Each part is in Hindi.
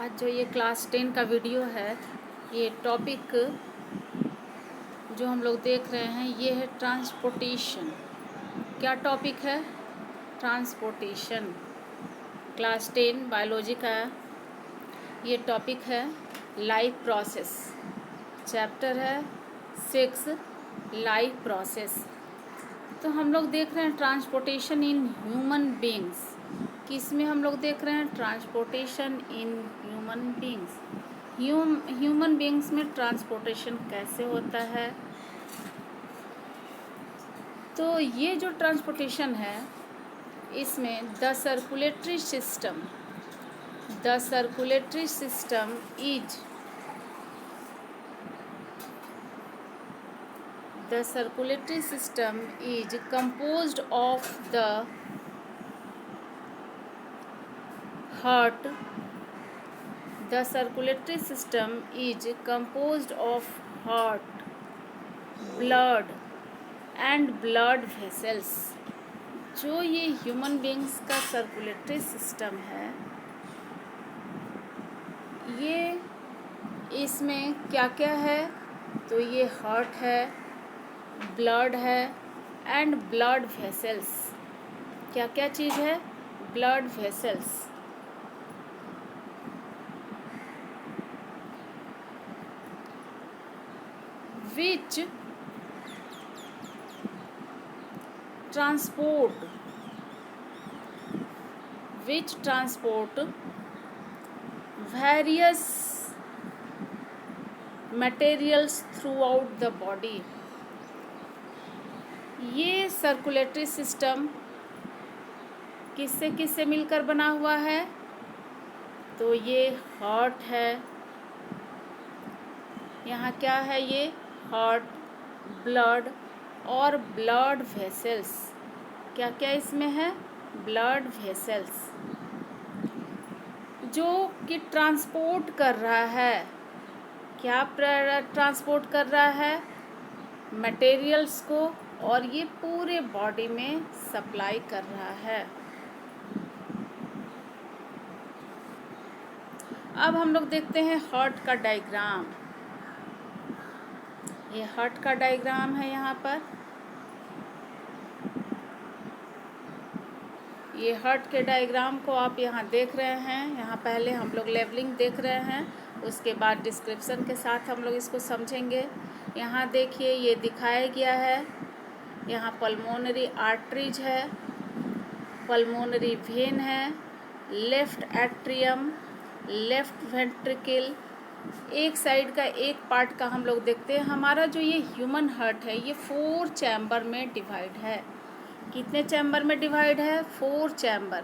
आज जो ये क्लास 10 का वीडियो है, ये टॉपिक जो हम लोग देख रहे हैं ये है ट्रांसपोर्टेशन। क्या टॉपिक है? ट्रांसपोर्टेशन। क्लास 10 बायोलॉजी का ये टॉपिक है। लाइफ प्रोसेस चैप्टर है 6 लाइफ प्रोसेस। तो हम लोग देख रहे हैं ट्रांसपोर्टेशन इन ह्यूमन बींग्स। किस में हम लोग देख रहे हैं? Transportation in human beings. Human beings में ट्रांसपोर्टेशन कैसे होता है? तो ये जो ट्रांसपोर्टेशन है इसमें the circulatory system is The circulatory system is composed of the heart. The circulatory system is composed of heart, blood and blood vessels. जो ये ह्यूमन बींग्स का सर्कुलेटरी सिस्टम है, ये इसमें क्या क्या है? तो ये हार्ट है, ब्लड है एंड ब्लड वेसल्स। क्या क्या चीज़ है? Blood vessels. Which transport various materials through out the body. ये सर्कुलेटरी सिस्टम किससे किससे मिलकर बना हुआ है? तो ये हार्ट है, यहाँ क्या है? ये हार्ट, ब्लड और ब्लड वेसल्स। क्या क्या इसमें है? ब्लड वेसल्स, जो कि ट्रांसपोर्ट कर रहा है। क्या ट्रांसपोर्ट कर रहा है? मटेरियल्स को, और ये पूरे बॉडी में सप्लाई कर रहा है। अब हम लोग देखते हैं हार्ट का डायग्राम। ये हार्ट का डायग्राम है। यहाँ पर ये हार्ट के डायग्राम को आप यहाँ देख रहे हैं। यहाँ पहले हम लोग लेवलिंग देख रहे हैं, उसके बाद डिस्क्रिप्शन के साथ हम लोग इसको समझेंगे। यहाँ देखिए ये दिखाया गया है। यहाँ पल्मोनरी आर्टरीज है, पल्मोनरी वेन है, लेफ्ट एट्रियम, लेफ्ट वेंट्रिकल। एक साइड का एक पार्ट का हम लोग देखते हैं। हमारा जो ये ह्यूमन हार्ट है ये 4 चैम्बर में डिवाइड है। कितने चैम्बर में डिवाइड है? 4 चैम्बर।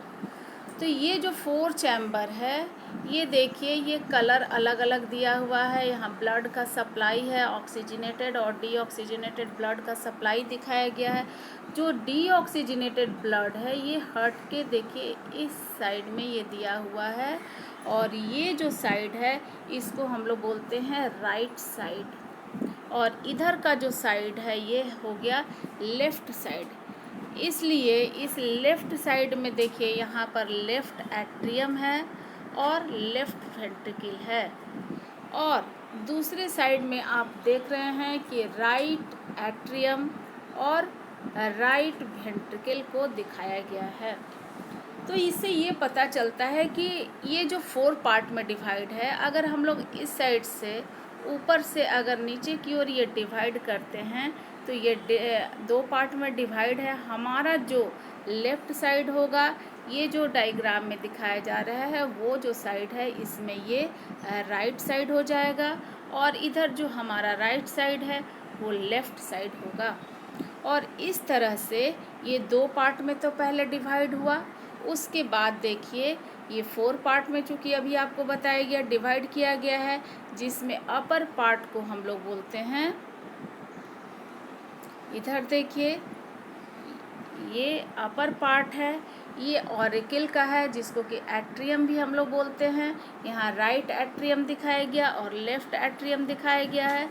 तो ये जो 4 चैम्बर है, ये देखिए ये कलर अलग अलग दिया हुआ है। यहाँ ब्लड का सप्लाई है, ऑक्सीजनेटेड और डीऑक्सीजनेटेड ब्लड का सप्लाई दिखाया गया है। जो डीऑक्सीजनेटेड ब्लड है ये हार्ट के देखिए इस साइड में ये दिया हुआ है, और ये जो साइड है इसको हम लोग बोलते हैं राइट साइड, और इधर का जो साइड है ये हो गया लेफ़्ट साइड। इसलिए इस लेफ़्ट साइड में देखिए यहाँ पर लेफ़्ट एट्रियम है और लेफ़्ट वेंट्रिकल है, और दूसरे साइड में आप देख रहे हैं कि राइट एट्रियम और राइट वेंट्रिकल को दिखाया गया है। तो इससे ये पता चलता है कि ये जो 4 पार्ट में डिवाइड है, अगर हम लोग इस साइड से ऊपर से अगर नीचे की ओर ये डिवाइड करते हैं तो ये 2 पार्ट में डिवाइड है। हमारा जो लेफ़्ट साइड होगा, ये जो डायग्राम में दिखाया जा रहा है वो जो साइड है इसमें ये राइट साइड हो जाएगा, और इधर जो हमारा राइट साइड है वो लेफ़्ट साइड होगा। और इस तरह से ये 2 पार्ट में तो पहले डिवाइड हुआ, उसके बाद देखिए ये 4 पार्ट में, चूँकि अभी आपको बताया गया डिवाइड किया गया है, जिसमें अपर पार्ट को हम लोग बोलते हैं, इधर देखिए ये अपर पार्ट है, ये ऑरिकल का है जिसको कि एट्रियम भी हम लोग बोलते हैं। यहाँ राइट एट्रियम दिखाया गया और लेफ़्ट एट्रियम दिखाया गया है।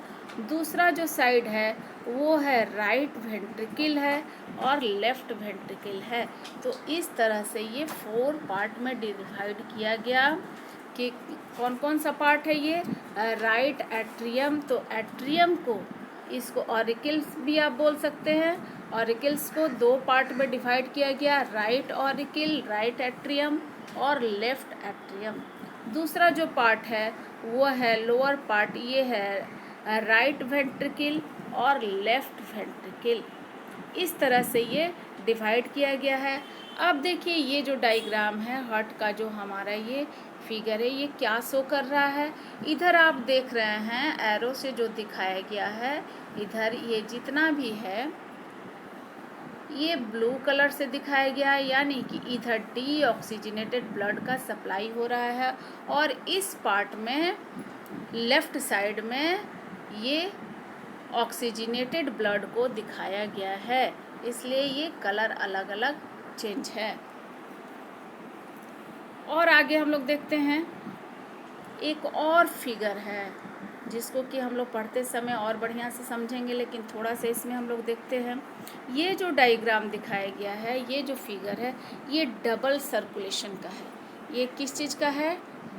दूसरा जो साइड है वो है राइट वेंट्रिकल है और लेफ़्ट वेंट्रिकल है। तो इस तरह से ये 4 पार्ट में डिवाइड किया गया कि कौन कौन सा पार्ट है ये? Right atrium. तो एट्रियम को, इसको ऑरिकल्स भी आप बोल सकते हैं। ऑरिकल्स को दो पार्ट में डिवाइड किया गया, राइट ऑरिकल, राइट एट्रियम और लेफ्ट एट्रियम। दूसरा जो पार्ट है वो है लोअर पार्ट, ये है राइट वेंट्रिकल और लेफ्ट वेंट्रिकल। इस तरह से ये डिवाइड किया गया है। अब देखिए ये जो डायग्राम है हार्ट का, जो हमारा ये फिगर है, ये क्या शो कर रहा है? इधर आप देख रहे हैं एरो से जो दिखाया गया है, इधर ये जितना भी है ये ब्लू कलर से दिखाया गया है, यानी कि इधर डीऑक्सीजनेटेड ब्लड का सप्लाई हो रहा है, और इस पार्ट में लेफ्ट साइड में ये ऑक्सीजनेटेड ब्लड को दिखाया गया है, इसलिए ये कलर अलग अलग चेंज है। और आगे हम लोग देखते हैं एक और फिगर है जिसको कि हम लोग पढ़ते समय और बढ़िया से समझेंगे, लेकिन थोड़ा सा इसमें हम लोग देखते हैं। ये जो डायग्राम दिखाया गया है, ये जो फिगर है, ये डबल सर्कुलेशन का है। ये किस चीज़ का है?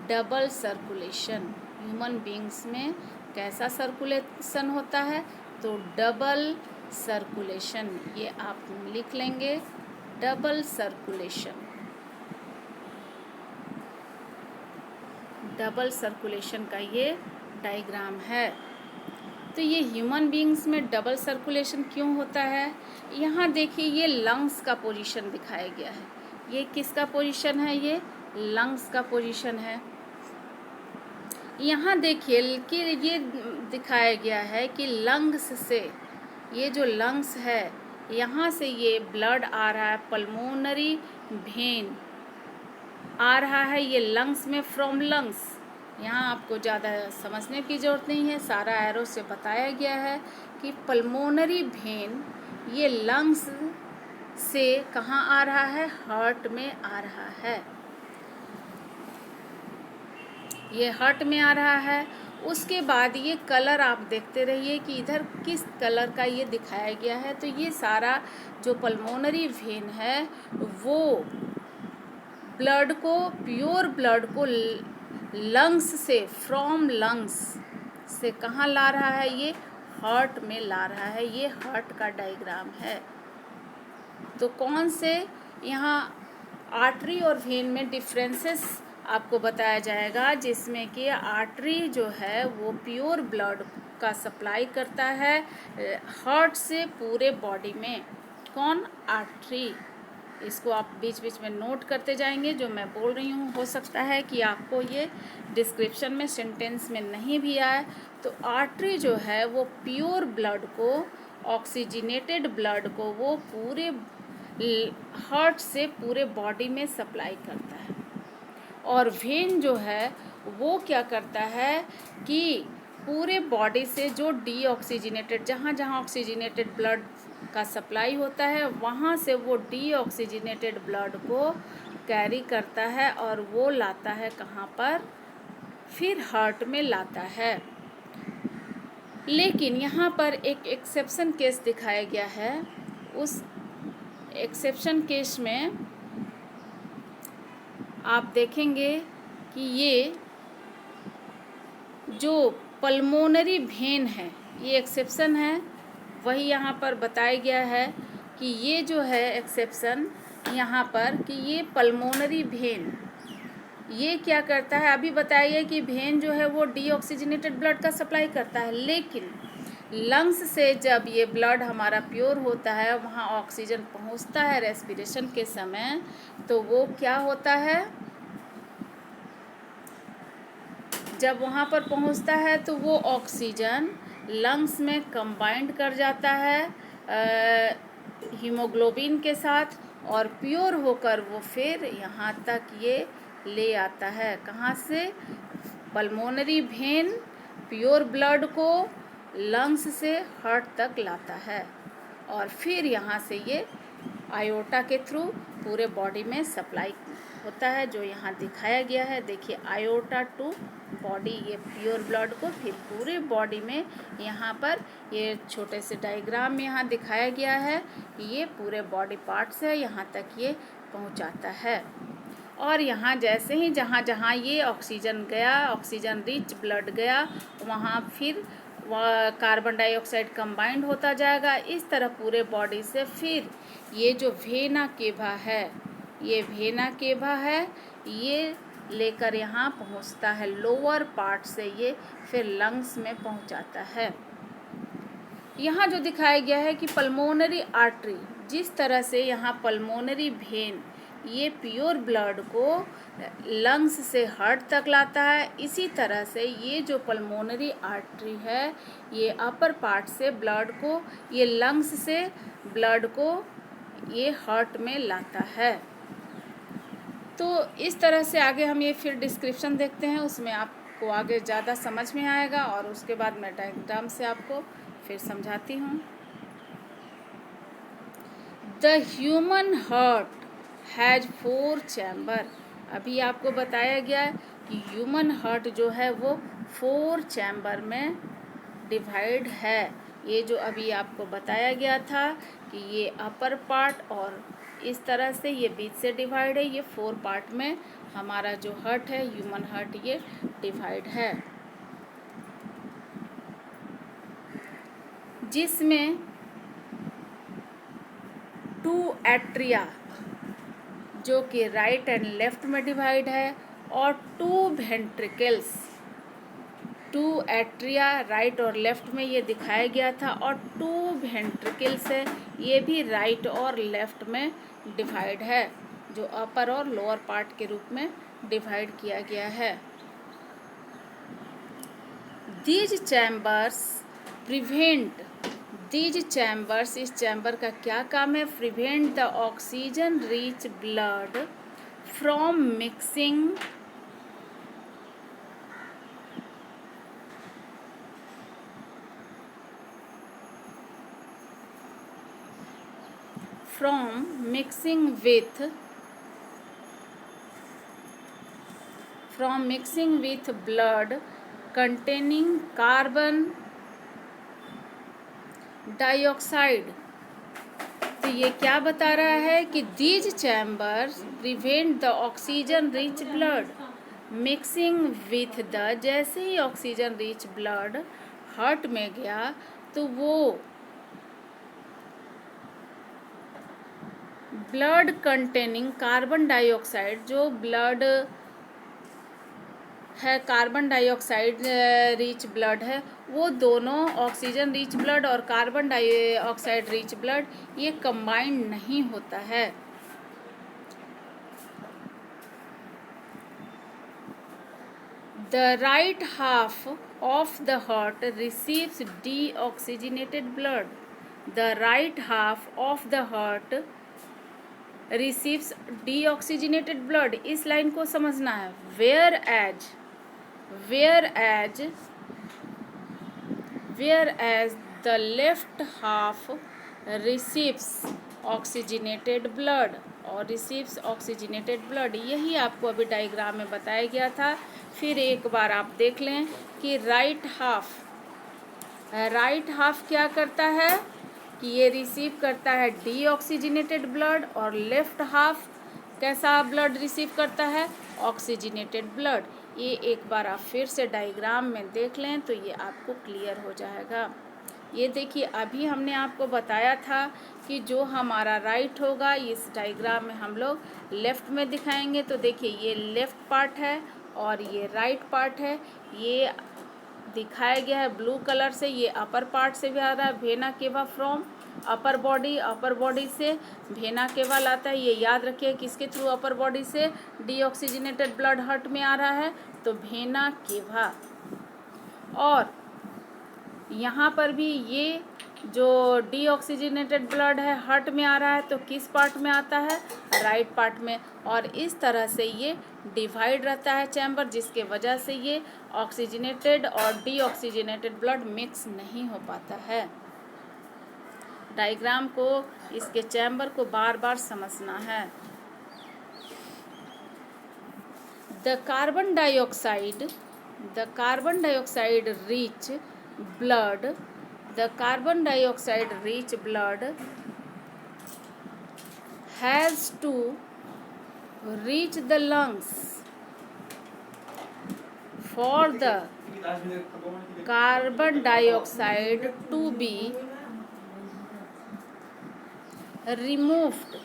Double circulation. ह्यूमन बींग्स में कैसा सर्कुलेशन होता है? तो डबल सर्कुलेशन। ये आप लिख लेंगे, डबल सर्कुलेशन। डबल सर्कुलेशन का ये डायग्राम है। तो ये ह्यूमन बींग्स में डबल सर्कुलेशन क्यों होता है? यहाँ देखिए ये लंग्स का पोजीशन दिखाया गया है। ये किसका पोजीशन है? ये लंग्स का पोजीशन है। यहाँ देखिए कि ये दिखाया गया है कि लंग्स से, ये जो लंग्स है यहाँ से ये ब्लड आ रहा है, पल्मोनरी वेन आ रहा है ये लंग्स में, फ्रॉम लंग्स। यहाँ आपको ज़्यादा समझने की ज़रूरत नहीं है, सारा एरो से बताया गया है कि पल्मोनरी वेन ये लंग्स से कहाँ आ रहा है? हार्ट में आ रहा है। ये हार्ट में आ रहा है। उसके बाद ये कलर आप देखते रहिए कि इधर किस कलर का ये दिखाया गया है। तो ये सारा जो पल्मोनरी वेन है वो ब्लड को, प्योर ब्लड को लंग्स से, फ्रॉम लंग्स से कहाँ ला रहा है? ये हार्ट में ला रहा है। ये हार्ट का डायग्राम है। तो कौन से यहाँ आर्टरी और वेन में डिफरेंसेस आपको बताया जाएगा, जिसमें कि आर्टरी जो है वो प्योर ब्लड का सप्लाई करता है हार्ट से पूरे बॉडी में। कौन? आर्टरी। इसको आप बीच बीच में नोट करते जाएंगे जो मैं बोल रही हूँ। हो सकता है कि आपको ये डिस्क्रिप्शन में सेंटेंस में नहीं भी आए। तो आर्टरी जो है वो प्योर ब्लड को, ऑक्सीजनेटेड ब्लड को वो पूरे हार्ट से पूरे बॉडी में सप्लाई करता है। और वेन जो है वो क्या करता है कि पूरे बॉडी से जो डीऑक्सीजनेटेड, जहाँ जहाँ ऑक्सीजनेटेड ब्लड का सप्लाई होता है वहाँ से वो डीऑक्सीजनेटेड ब्लड को कैरी करता है और वो लाता है कहाँ पर? फिर हार्ट में लाता है। लेकिन यहाँ पर एक एक्सेप्शन केस दिखाया गया है। उस एक्सेप्शन केस में आप देखेंगे कि ये जो पल्मोनरी वेन है, ये एक्सेप्शन है, वही यहाँ पर बताया गया है कि ये जो है एक्सेप्शन यहाँ पर कि ये पल्मोनरी वेन ये क्या करता है? अभी बताया गया कि वेन जो है वो डीऑक्सीजनेटेड ब्लड का सप्लाई करता है, लेकिन लंग्स से जब ये ब्लड हमारा प्योर होता है, वहाँ ऑक्सीजन पहुँचता है रेस्पिरेशन के समय, तो वो क्या होता है? जब वहाँ पर पहुँचता है तो वो ऑक्सीजन लंग्स में कंबाइंड कर जाता है हीमोग्लोबिन के साथ, और प्योर होकर वो फिर यहाँ तक ये ले आता है। कहाँ से? पल्मोनरी वेन प्योर ब्लड को लंग्स से हार्ट तक लाता है, और फिर यहाँ से ये आयोटा के थ्रू पूरे बॉडी में सप्लाई होता है, जो यहाँ दिखाया गया है। देखिए आयोटा टू बॉडी, ये प्योर ब्लड को फिर पूरे बॉडी में, यहाँ पर ये छोटे से डायग्राम में यहाँ दिखाया गया है कि ये पूरे बॉडी पार्ट से यहाँ तक ये पहुँचाता है। और यहाँ जैसे ही जहाँ जहाँ ये ऑक्सीजन गया, ऑक्सीजन रिच ब्लड गया, वहाँ फिर वह कार्बन डाइऑक्साइड कंबाइंड होता जाएगा। इस तरह पूरे बॉडी से फिर ये जो वेना केवा है, ये वेना केवा है, ये लेकर यहाँ पहुँचता है लोअर पार्ट से, ये फिर लंग्स में पहुँचाता है। यहाँ जो दिखाया गया है कि पल्मोनरी आर्टरी, जिस तरह से यहाँ पल्मोनरी वेन ये प्योर ब्लड को लंग्स से हार्ट तक लाता है, इसी तरह से ये जो पल्मोनरी आर्टरी है ये अपर पार्ट से ब्लड को, ये लंग्स से ब्लड को ये हार्ट में लाता है। तो इस तरह से आगे हम ये फिर डिस्क्रिप्शन देखते हैं, उसमें आपको आगे ज़्यादा समझ में आएगा और उसके बाद मैं डायग्राम से आपको फिर समझाती हूँ। The human heart has 4 chamber. अभी आपको बताया गया है कि ह्यूमन हार्ट जो है वो 4 चैम्बर में डिवाइड है। ये जो अभी आपको बताया गया था कि ये अपर पार्ट और इस तरह से ये बीच से डिवाइड है, ये 4 पार्ट में हमारा जो हार्ट है, ह्यूमन हार्ट, ये डिवाइड है, जिसमें 2 एट्रिया जो कि राइट एंड लेफ्ट में डिवाइड है और 2 वेंट्रिकल्स, 2 एट्रिया राइट और लेफ्ट में ये दिखाया गया था और 2 वेंट्रिकल्स है, ये भी राइट और लेफ्ट में डिवाइड है, जो अपर और लोअर पार्ट के रूप में डिवाइड किया गया है। These chambers prevent, these chambers, इस चैम्बर का क्या काम है? Prevent the oxygen rich blood from mixing mixing with blood containing carbon dioxide। तो ये क्या बता रहा है कि these chambers prevent the oxygen rich blood mixing with the, जैसे ही ऑक्सीजन रिच ब्लड हार्ट में गया तो वो ब्लड कंटेनिंग कार्बन डाइऑक्साइड, जो ब्लड है कार्बन डाइऑक्साइड रिच ब्लड है, वो दोनों ऑक्सीजन रिच ब्लड और कार्बन डाइऑक्साइड रिच ब्लड ये कंबाइंड नहीं होता है। The right half of the heart receives deoxygenated blood. The right half of the heart receives deoxygenated blood, इस लाइन को समझना है। whereas the left half receives oxygenated blood और receives oxygenated blood, यही आपको अभी डायग्राम में बताया गया था। फिर एक बार आप देख लें कि राइट हाफ क्या करता है कि ये रिसीव करता है डीऑक्सीजनेटेड ब्लड और लेफ्ट हाफ कैसा ब्लड रिसीव करता है? Oxygenated blood. ये एक बार आप फिर से डायग्राम में देख लें तो ये आपको क्लियर हो जाएगा। ये देखिए अभी हमने आपको बताया था कि जो हमारा राइट होगा इस डायग्राम में हम लोग लेफ्ट में दिखाएंगे। तो देखिए ये लेफ्ट पार्ट है और ये राइट पार्ट है, ये दिखाया गया है ब्लू कलर से। ये अपर पार्ट से भी आ रहा है, vena cava from upper body से वेना केवा लाता है। ये याद रखिए किसके थ्रू? अपर बॉडी से डीऑक्सीजनेटेड ब्लड हार्ट में आ रहा है तो वेना केवा। और यहाँ पर भी ये जो डीऑक्सीजनेटेड ब्लड है हार्ट में आ रहा है तो किस पार्ट में आता है? राइट पार्ट में। और इस तरह से ये डिवाइड रहता है चैम्बर, जिसके वजह से ये ऑक्सीजनेटेड और डीऑक्सीजनेटेड ब्लड मिक्स नहीं हो पाता है। डायग्राम को, इसके चैम्बर को बार बार समझना है। The carbon dioxide rich blood, the carbon dioxide rich blood has to reach the lungs for the carbon dioxide to be removed.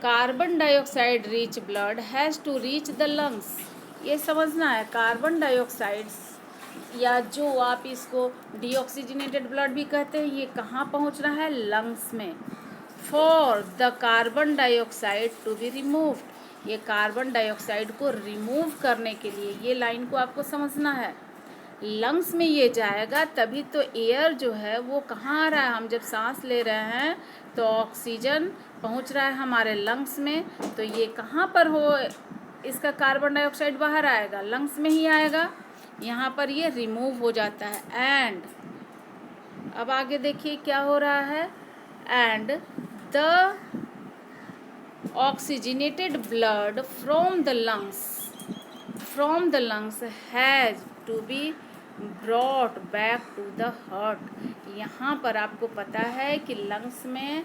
Carbon dioxide rich blood has to reach the lungs. ये समझना है, कार्बन डाइऑक्साइड्स या जो आप इसको डीऑक्सीजनेटेड ब्लड भी कहते हैं, ये कहाँ पहुँचना है? लंग्स में। For the carbon dioxide to be removed, ये कार्बन डाइऑक्साइड को रिमूव करने के लिए, ये लाइन को आपको समझना है। लंग्स में ये जाएगा तभी तो एयर जो है वो कहाँ आ रहा है? हम जब सांस ले रहे हैं तो ऑक्सीजन पहुँच रहा है हमारे लंग्स में, तो ये कहाँ पर हो, इसका कार्बन डाइऑक्साइड बाहर आएगा, लंग्स में ही आएगा। यहाँ पर ये रिमूव हो जाता है। एंड अब आगे देखिए क्या हो रहा है। And the oxygenated blood from the lungs has to be brought back to the heart. यहाँ पर आपको पता है कि लंग्स में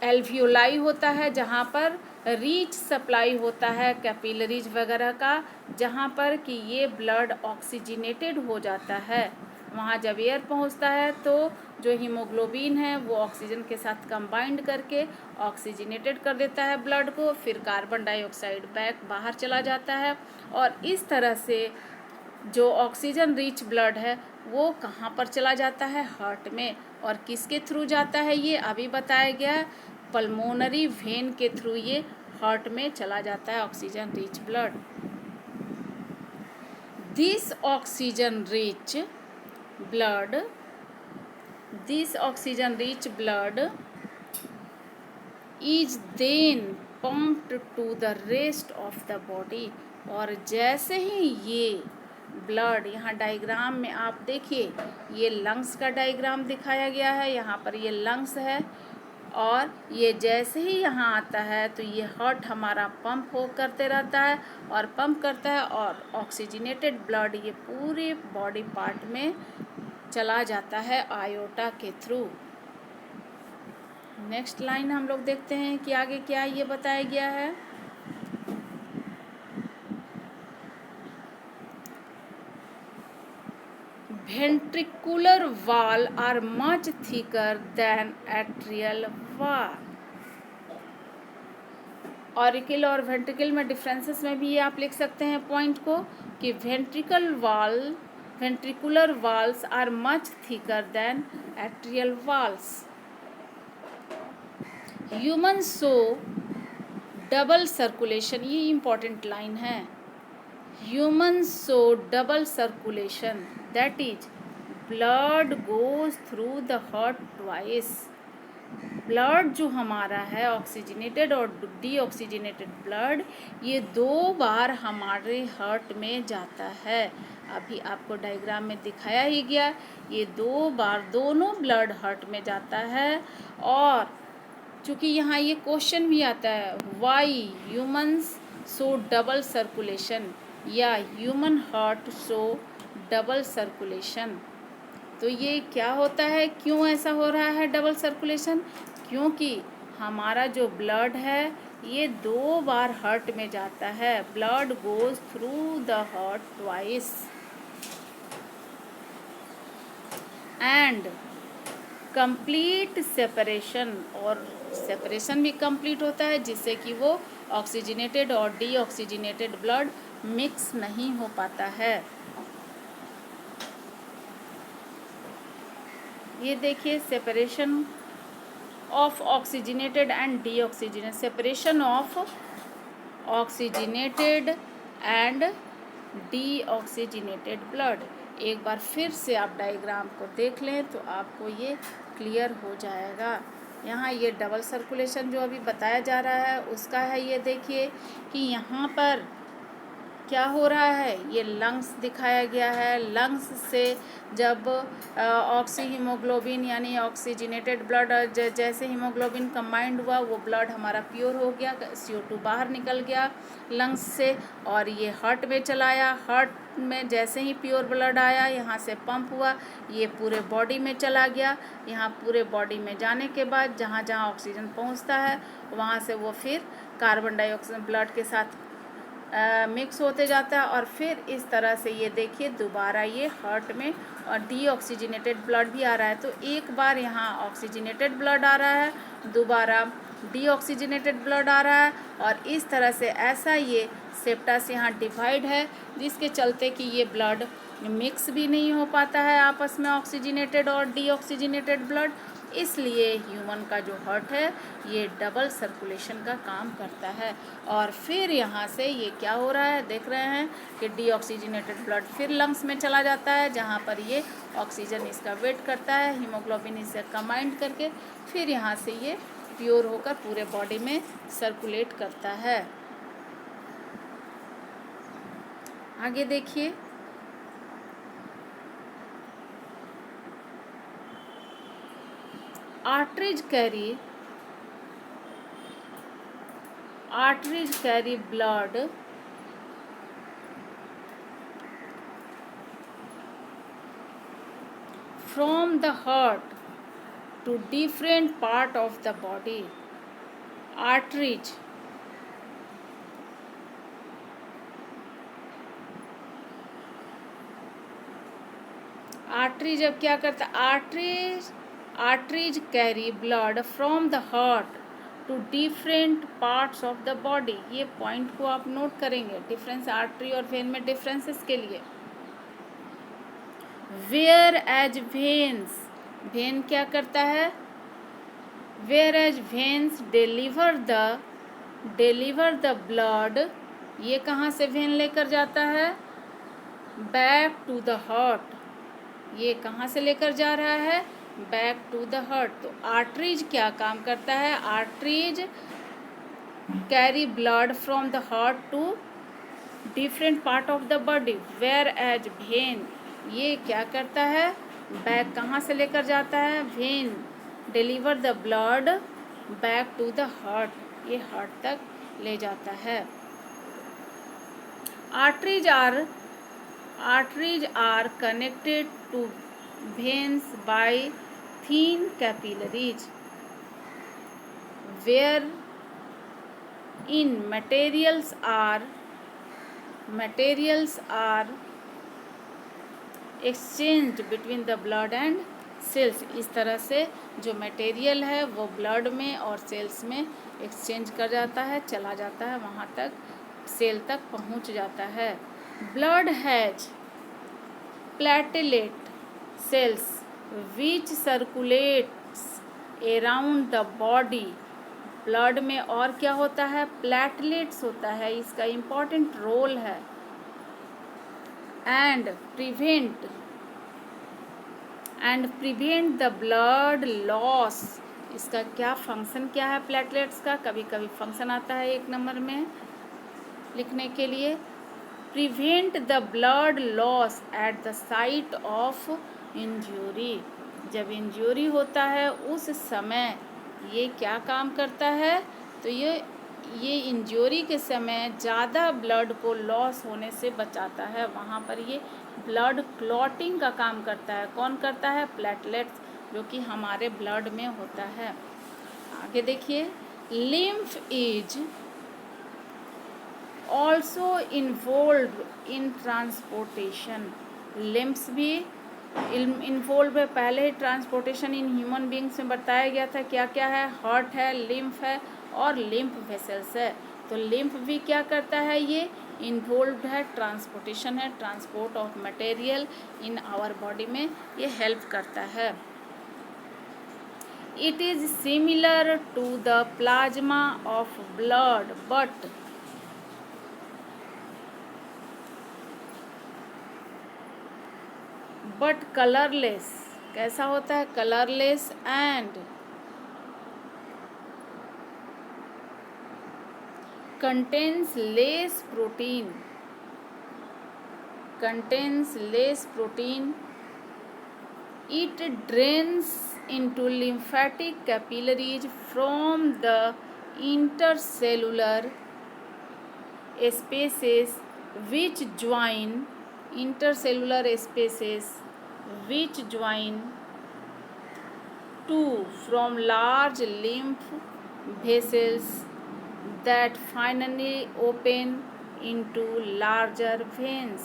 एल्वियोलाई होता है, जहाँ पर रीच सप्लाई होता है कैपिलरीज वगैरह का, जहाँ पर कि ये ब्लड ऑक्सीजनेटेड हो जाता है। वहाँ जब एयर पहुँचता है तो जो हीमोग्लोबिन है वो ऑक्सीजन के साथ कंबाइंड करके ऑक्सीजनेटेड कर देता है ब्लड को, फिर कार्बन डाइऑक्साइड बैक बाहर चला जाता है। और इस तरह से जो ऑक्सीजन रिच ब्लड है वो कहाँ पर चला जाता है? हार्ट में। और किसके थ्रू जाता है? ये अभी बताया गया है, पल्मोनरी वेन के थ्रू ये हार्ट में चला जाता है oxygen rich blood. This oxygen rich blood is then pumped to the rest of the body. और जैसे ही ये ब्लड, यहाँ डायग्राम में आप देखिए, ये लंग्स का डायग्राम दिखाया गया है, यहाँ पर ये लंग्स है, और ये जैसे ही यहाँ आता है तो ये हार्ट हमारा पंप हो करते रहता है और पंप करता है, और ऑक्सीजनेटेड ब्लड ये पूरे बॉडी पार्ट में चला जाता है आयोटा के थ्रू। नेक्स्ट लाइन हम लोग देखते हैं कि आगे क्या ये बताया गया है। Ventricular wall are much thicker than atrial wall। Auricle और वेंट्रिकल में डिफरेंसेस में भी ये आप लिख सकते हैं पॉइंट को, कि ventricular walls are much thicker than atrial walls। Humans show double circulation, ये इम्पॉर्टेंट लाइन है। Humans show double circulation, that is blood goes through the heart twice। Blood जो हमारा है ऑक्सीजनेटेड और डीऑक्सीजनेटेड ब्लड, ये 2 बार हमारे हार्ट में जाता है। अभी आपको डायग्राम में दिखाया ही गया, ये 2 बार दोनों ब्लड हार्ट में जाता है। और चूँकि यहाँ ये क्वेश्चन भी आता है, why humans show double circulation, या human heart show double circulation. तो ये क्या होता है, क्यों ऐसा हो रहा है डबल सर्कुलेशन? क्योंकि हमारा जो ब्लड है ये 2 बार हार्ट में जाता है। Blood goes through the heart twice. And complete separation, और सेपरेशन भी कंप्लीट होता है जिससे कि वो ऑक्सीजनेटेड और डीऑक्सीजनेटेड ब्लड मिक्स नहीं हो पाता है। ये देखिए, separation of oxygenated and deoxygenated, separation of oxygenated and deoxygenated blood. एक बार फिर से आप डायग्राम को देख लें तो आपको ये क्लियर हो जाएगा। यहाँ ये डबल सर्कुलेशन जो अभी बताया जा रहा है उसका है, ये देखिए कि यहाँ पर क्या हो रहा है, ये लंग्स दिखाया गया है। लंग्स से जब ऑक्सी हीमोग्लोबिन यानी ऑक्सीजनेटेड ब्लड जैसे हीमोग्लोबिन कंबाइंड हुआ, वो ब्लड हमारा प्योर हो गया, CO2 बाहर निकल गया लंग्स से और ये हार्ट में चला आया। हार्ट में जैसे ही प्योर ब्लड आया, यहाँ से पंप हुआ, ये पूरे बॉडी में चला गया। यहाँ पूरे बॉडी में जाने के बाद जहाँ जहाँ ऑक्सीजन पहुँचता है, वहाँ से वो फिर कार्बन डाइऑक्साइड ब्लड के साथ मिक्स होते जाता है और फिर इस तरह से ये देखिए दोबारा ये हार्ट में और डीऑक्सीजनेटेड ब्लड भी आ रहा है। तो एक बार यहाँ ऑक्सीजनेटेड ब्लड आ रहा है, दोबारा डीऑक्सीजनेटेड ब्लड आ रहा है और इस तरह से ऐसा ये सेप्टा से यहाँ डिवाइड है, जिसके चलते कि ये ब्लड मिक्स भी नहीं हो पाता है आपस में ऑक्सीजनेटेड और डीऑक्सीजनेटेड ब्लड। इसलिए ह्यूमन का जो हार्ट है ये डबल सर्कुलेशन का काम करता है। और फिर यहाँ से ये क्या हो रहा है, देख रहे हैं कि डीऑक्सीजनेटेड ब्लड फिर लंग्स में चला जाता है, जहाँ पर ये ऑक्सीजन इसका वेट करता है, हीमोग्लोबिन इसे कंबाइंड करके फिर यहाँ से ये प्योर होकर पूरे बॉडी में सर्कुलेट करता है। आगे देखिए, arteries carry blood from the heart to different part of the body. Arteries जब क्या करता है, arteries carry blood from the heart to different parts of the body। ये पॉइंट को आप नोट करेंगे, डिफरेंस आर्टरी और वेन में डिफरेंसेस के लिए। वेयर एज वेन्स, वेन क्या करता है, whereas veins deliver the blood, ये कहाँ से वेन लेकर जाता है, बैक टू द हार्ट। ये कहाँ से लेकर जा रहा है, बैक टू द हार्ट। तो आर्टरीज क्या काम करता है, arteries carry blood from the heart to different part of the body. Whereas vein ये क्या करता है, बैक कहाँ से लेकर जाता है, vein deliver the blood back to the heart, ये हार्ट तक ले जाता है। Arteries are connected to veins by thin capillaries, where in materials are exchanged between the blood and cells। इस तरह से जो मटेरियल है वो ब्लड में और सेल्स में एक्सचेंज कर जाता है, चला जाता है, वहाँ तक सेल तक पहुँच जाता है। Blood has platelet cells which circulates around the body। Blood में और क्या होता है, प्लेटलेट्स होता है, इसका इम्पॉर्टेंट रोल है। And prevent the blood loss, इसका क्या फंक्शन क्या है प्लेटलेट्स का, कभी कभी फंक्शन आता है 1 नंबर में लिखने के लिए। Prevent the blood loss at the site of injury, जब इंजरी होता है उस समय ये क्या काम करता है, तो ये इंजरी के समय ज़्यादा ब्लड को लॉस होने से बचाता है, वहाँ पर ये ब्लड क्लॉटिंग का काम करता है। कौन करता है, प्लेटलेट्स, जो कि हमारे ब्लड में होता है। आगे देखिए, lymph is also involve in transportation. Lymphs भी इन्वॉल्व है, पहले ही ट्रांसपोर्टेशन इन ह्यूमन बींग्स में बताया गया था क्या क्या है, हार्ट है, लिम्फ है और लिम्फ वेसल्स है। तो लिम्फ भी क्या करता है, ये इन्वॉल्व है, ट्रांसपोर्टेशन है, transport of material in our body में ये हेल्प करता है। It is similar to the plasma of blood but colourless. कैसा होता है, colourless and contains less protein. contains less protein. It drains into lymphatic capillaries from the intercellular spaces which join to from large lymph vessels that finally open into larger veins.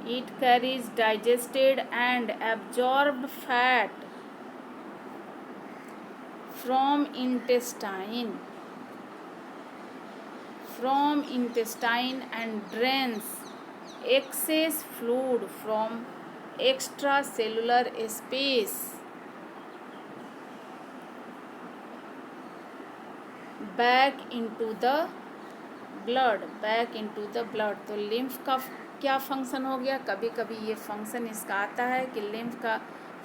It carries digested and absorbed fat from intestine and drains excess fluid from extracellular space back into the blood. तो लिम्फ का क्या फंक्शन हो गया? कभी कभी ये फंक्शन इसका आता है कि लिम्फ का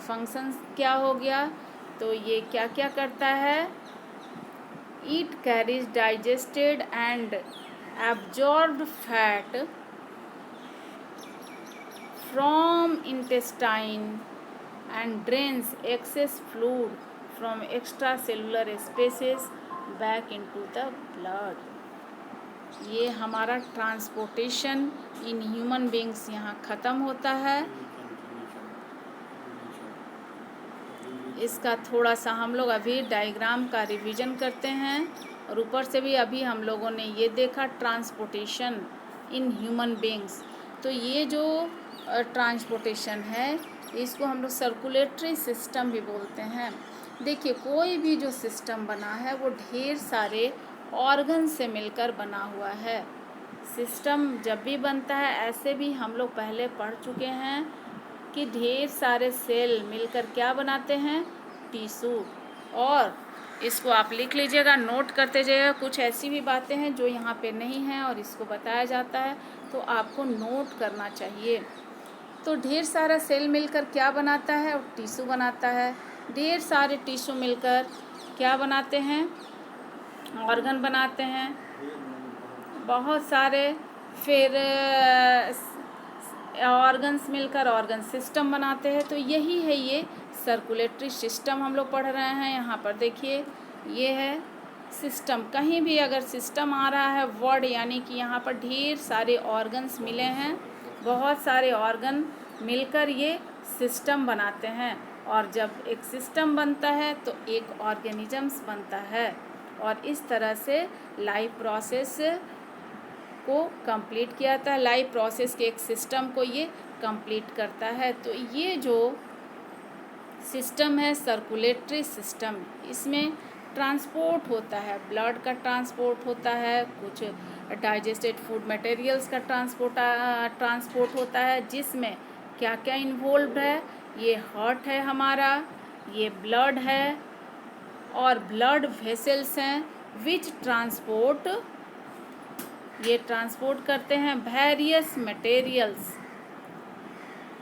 फंक्शन क्या हो गया, तो ये क्या क्या करता है? It carries digested and absorbed fat from intestine and drains access fluid from extra cellular spaces back into the blood. ये हमारा ट्रांसपोर्टेशन इन ह्यूमन बींग्स यहाँ ख़त्म होता है। इसका थोड़ा सा हम लोग अभी डायग्राम का रिवीजन करते हैं और ऊपर से भी अभी हम लोगों ने ये देखा ट्रांसपोर्टेशन इन ह्यूमन बींग्स। तो ये जो ट्रांसपोर्टेशन है इसको हम लोग सर्कुलेटरी सिस्टम भी बोलते हैं। देखिए कोई भी जो सिस्टम बना है वो ढेर सारे ऑर्गन से मिलकर बना हुआ है। सिस्टम जब भी बनता है ऐसे भी हम लोग पहले पढ़ चुके हैं कि ढेर सारे सेल मिलकर क्या बनाते हैं? टिश्यू। और इसको आप लिख लीजिएगा, नोट करते जाइएगा। कुछ ऐसी भी बातें हैं जो यहाँ पे नहीं हैं और इसको बताया जाता है तो आपको नोट करना चाहिए। तो ढेर सारा सेल मिलकर क्या बनाता है? और टिश्यू बनाता है। ढेर सारे टिश्यू मिलकर क्या बनाते हैं? ऑर्गन बनाते हैं। बहुत सारे फिर ऑर्गन्स मिलकर ऑर्गन सिस्टम बनाते हैं। तो यही है ये सर्कुलेटरी सिस्टम हम लोग पढ़ रहे हैं। यहाँ पर देखिए ये है सिस्टम। कहीं भी अगर सिस्टम आ रहा है वर्ड यानी कि यहाँ पर ढेर सारे ऑर्गन्स मिले हैं, बहुत सारे ऑर्गन मिलकर ये सिस्टम बनाते हैं। और जब एक सिस्टम बनता है तो एक ऑर्गेनिजम्स बनता है और इस तरह से लाइफ प्रोसेस को कंप्लीट किया जाता है। लाइफ प्रोसेस के एक सिस्टम को ये कंप्लीट करता है। तो ये जो सिस्टम है सर्कुलेटरी सिस्टम, इसमें ट्रांसपोर्ट होता है, ब्लड का ट्रांसपोर्ट होता है, कुछ डाइजेस्टेड फूड मटेरियल्स का ट्रांसपोर्ट होता है। जिसमें क्या क्या इन्वॉल्व्ड है? ये हार्ट है हमारा, ये ब्लड है और ब्लड वेसल्स हैं विच ट्रांसपोर्ट करते हैं various materials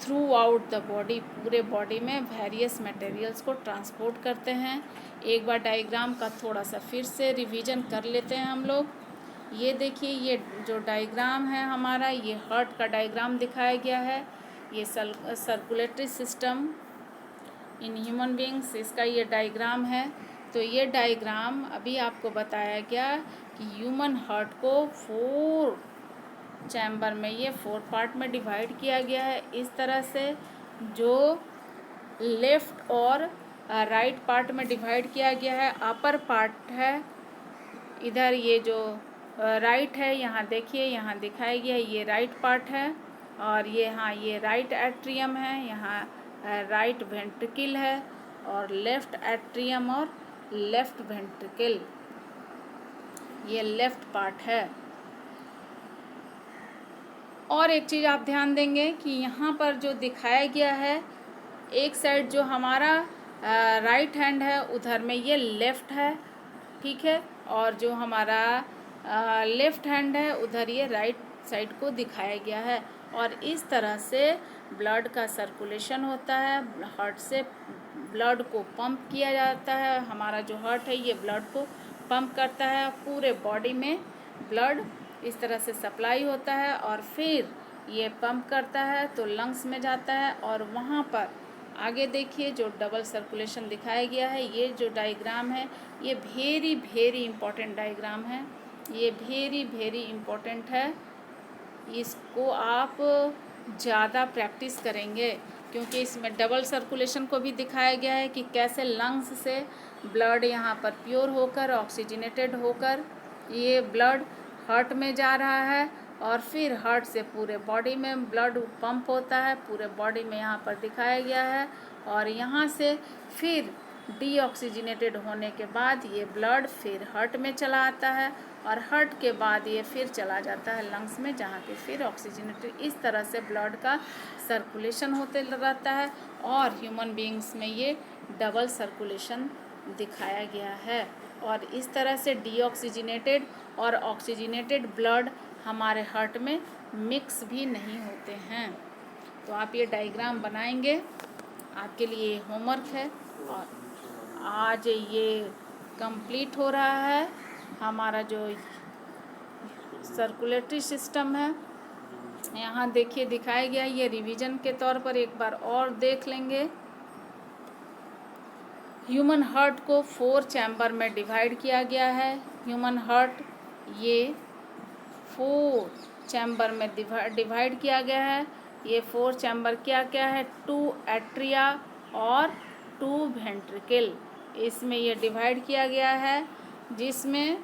through out the body. पूरे बॉडी में वेरियस मटेरियल्स को ट्रांसपोर्ट करते हैं। एक बार डायग्राम का थोड़ा सा फिर से रिवीजन कर लेते हैं हम लोग। ये देखिए ये जो डायग्राम है हमारा, ये हार्ट का डायग्राम दिखाया गया है। ये circulatory system in human beings, इसका ये डायग्राम है। तो ये डायग्राम अभी आपको बताया गया कि ह्यूमन हार्ट को 4 चैम्बर में, ये 4 पार्ट में डिवाइड किया गया है। इस तरह से जो लेफ़्ट और राइट पार्ट में डिवाइड किया गया है। अपर पार्ट है इधर, ये जो राइट है यहाँ देखिए यहाँ दिखाया गया है, ये राइट पार्ट है। और ये हाँ ये राइट एट्रियम है, यहाँ राइट वेंट्रिकल है और लेफ़्ट एट्रियम और लेफ़्ट वेंट्रिकल, ये लेफ़्ट पार्ट है। और एक चीज़ आप ध्यान देंगे कि यहाँ पर जो दिखाया गया है, एक साइड जो हमारा राइट हैंड है उधर में ये लेफ़्ट है, ठीक है, और जो हमारा लेफ़्ट हैंड है उधर ये राइट साइड को दिखाया गया है। और इस तरह से ब्लड का सर्कुलेशन होता है। हार्ट से ब्लड को पंप किया जाता है। हमारा जो हार्ट है ये ब्लड को पंप करता है, पूरे बॉडी में ब्लड इस तरह से सप्लाई होता है और फिर ये पंप करता है तो लंग्स में जाता है और वहाँ पर आगे देखिए जो डबल सर्कुलेशन दिखाया गया है। ये जो डायग्राम है ये वेरी वेरी इम्पोर्टेंट डायग्राम है, ये वेरी वेरी इम्पोर्टेंट है। इसको आप ज़्यादा प्रैक्टिस करेंगे क्योंकि इसमें डबल सर्कुलेशन को भी दिखाया गया है कि कैसे लंग्स से ब्लड यहाँ पर प्योर होकर ऑक्सीजनेटेड होकर ये ब्लड हार्ट में जा रहा है और फिर हार्ट से पूरे बॉडी में ब्लड पंप होता है, पूरे बॉडी में यहाँ पर दिखाया गया है। और यहाँ से फिर डीऑक्सीजनेटेड होने के बाद ये ब्लड फिर हार्ट में चला आता है और हार्ट के बाद ये फिर चला जाता है लंग्स में, जहाँ पे फिर ऑक्सीजनेटेड। इस तरह से ब्लड का सर्कुलेशन होते रहता है और ह्यूमन बीइंग्स में ये डबल सर्कुलेशन दिखाया गया है। और इस तरह से डीऑक्सीजनेटेड और ऑक्सीजनेटेड ब्लड हमारे हार्ट में मिक्स भी नहीं होते हैं। तो आप ये डायग्राम बनाएंगे, आपके लिए होमवर्क है। और आज ये कंप्लीट हो रहा है हमारा जो सर्कुलेटरी सिस्टम है। यहाँ देखिए दिखाया गया, ये रिवीजन के तौर पर एक बार और देख लेंगे। ह्यूमन हार्ट को 4 चैम्बर में डिवाइड किया गया है। ह्यूमन हार्ट ये 4 चैम्बर में डिवाइड किया गया है। ये 4 चैम्बर क्या क्या है? 2 एट्रिया और 2 वेंट्रिकल, इसमें ये डिवाइड किया गया है, जिसमें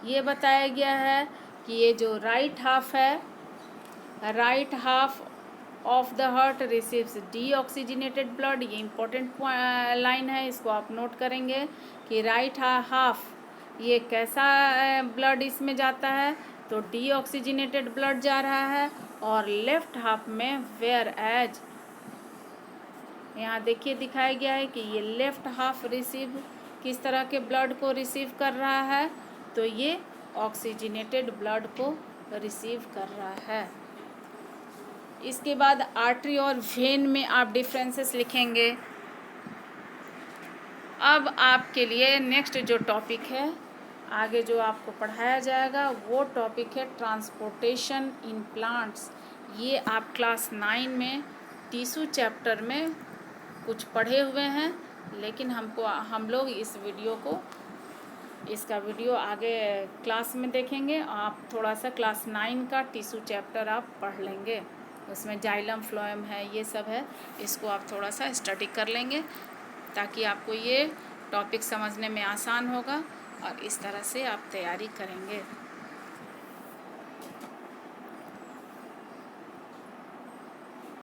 ये बताया गया है कि ये जो राइट हाफ है, right half of the heart receives deoxygenated blood. ये इम्पोर्टेंट लाइन है, इसको आप नोट करेंगे कि राइट हाफ ये कैसा ब्लड इसमें जाता है, तो डीऑक्सीजनेटेड ब्लड जा रहा है। और लेफ्ट हाफ में वेयर एज यहाँ देखिए दिखाया गया है कि ये लेफ्ट हाफ रिसीव किस तरह के ब्लड को रिसीव कर रहा है, तो ये ऑक्सीजनेटेड ब्लड को रिसीव कर रहा है। इसके बाद आर्टरी और वेन में आप डिफरेंसेस लिखेंगे। अब आपके लिए नेक्स्ट जो टॉपिक है, आगे जो आपको पढ़ाया जाएगा वो टॉपिक है ट्रांसपोर्टेशन इन प्लांट्स। ये आप क्लास 9 में टिश्यू चैप्टर में कुछ पढ़े हुए हैं, लेकिन हम लोग इसका वीडियो आगे क्लास में देखेंगे। आप थोड़ा सा क्लास 9 का टिश्यू चैप्टर आप पढ़ लेंगे, उसमें जाइलम फ्लोएम है, ये सब है, इसको आप थोड़ा सा स्टडी कर लेंगे ताकि आपको ये टॉपिक समझने में आसान होगा और इस तरह से आप तैयारी करेंगे।